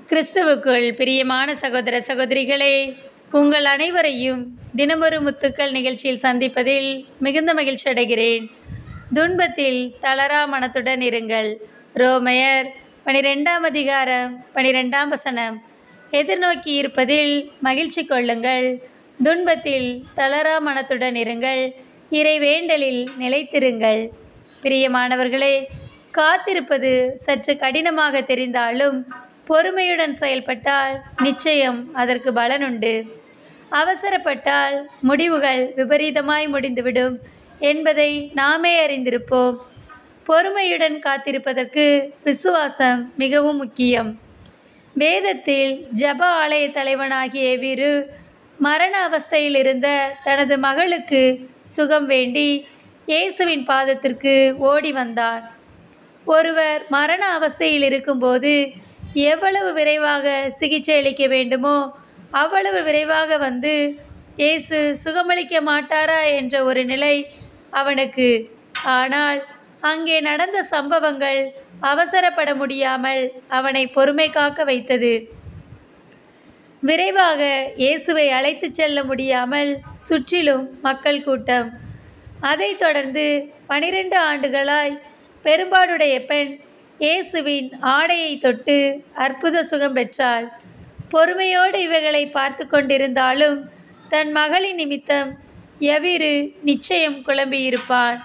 கிறிஸ்துவுக்குள் பிரியமான சகோதர சகோதரிகளே, உங்கள் அனைவரையும் தினமொரு முத்துக்கள் நிகழ்ச்சியில் சந்திப்பதில் மிகுந்த மகிழ்ச்சி அடைகிறேன். துன்பத்தில் தளரா மனத்துடன் இருங்கள். ரோமையர் 12ஆம் அதிகாரம் 12ஆம் வசனம். எதிர்நோக்கி இருப்பதில் மகிழ்ச்சி கொள்ளுங்கள், துன்பத்தில் தளரா மனத்துடன் இருங்கள், இறை வேண்டலில் நிலைத்திருங்கள். பிரியமானவர்களே, காத்திருப்பது சற்று கடினமாக தெரிந்தாலும் பொறுமையுடன் செயல்பட்டால் நிச்சயம் அதற்கு பலனுண்டு. அவசரப்பட்டால் முடிவுகள் விபரீதமாய் முடிந்துவிடும் என்பதை நாமே அறிந்திருப்போம். பொறுமையுடன் காத்திருப்பதற்கு விசுவாசம் மிகவும் முக்கியம். வேதத்தில் ஜெப ஆலய தலைவனாகிய எபிரு மரண அவஸ்தையில் இருந்த தனது மகளுக்கு சுகம் வேண்டி இயேசுவின் பாதத்திற்கு ஓடி வந்தான். ஒருவர் மரண அவஸ்தையில் இருக்கும்போது எவ்வளவு விரைவாக சிகிச்சை அளிக்க வேண்டுமோ அவ்வளவு விரைவாக வந்து இயேசு சுகமளிக்க மாட்டாரா என்ற ஒரு நிலை அவனுக்கு. ஆனால் அங்கே நடந்த சம்பவங்கள் அவசரப்பட முடியாமல் அவனை பொறுமை காக்க வைத்தது. விரைவாக இயேசுவை அழைத்து செல்ல முடியாமல் சுற்றிலும் மக்கள் கூட்டம். அதைத் தொடர்ந்து 12 ஆண்டுகளாய் பெரும்பாடுடைய பெண் இயேசுவின் ஆடையை தொட்டு அற்புத சுகம் பெற்றாள். பொறுமையோடு இவைகளை பார்த்து கொண்டிருந்தாலும் தன் மகளின் நிமித்தம் எபிரு நிச்சயம் குழம்பியிருப்பான்.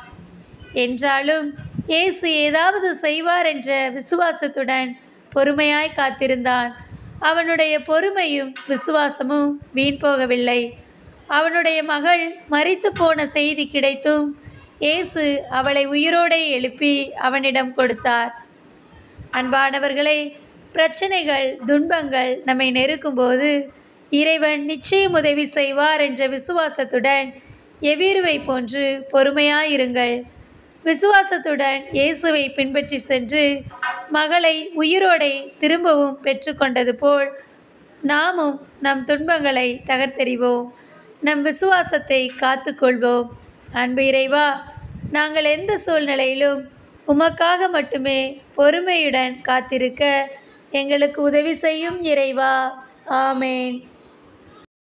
என்றாலும் இயேசு ஏதாவது செய்வார் என்ற விசுவாசத்துடன் பொறுமையாய் காத்திருந்தான். அவனுடைய பொறுமையும் விசுவாசமும் வீண் போகவில்லை. அவனுடைய மகள் மரித்து போன செய்தி கிடைத்தும் இயேசு அவளை உயிரோடே எழுப்பி அவனிடம் கொடுத்தார். அன்பானவர்களே, பிரச்சனைகள், துன்பங்கள் நம்மை நெருக்கும்போது இறைவன் நிச்சயம் உதவி செய்வார் என்ற விசுவாசத்துடன் எபிருவை போன்று பொறுமையாயிருங்கள். விசுவாசத்துடன் இயேசுவை பின்பற்றி சென்று மகளை உயிரோடை திரும்பவும் பெற்றுக்கொண்டது போல் நாமும் நம் துன்பங்களை தகர்த்தெறிவோம், நம் விசுவாசத்தை காத்துக்கொள்வோம். அன்பு இறைவா, நாங்கள் எந்த சூழ்நிலையிலும் உமக்காக மட்டுமே பொறுமையுடன் காத்திருக்க எங்களுக்கு உதவி செய்யும் இறைவா. ஆமேன்.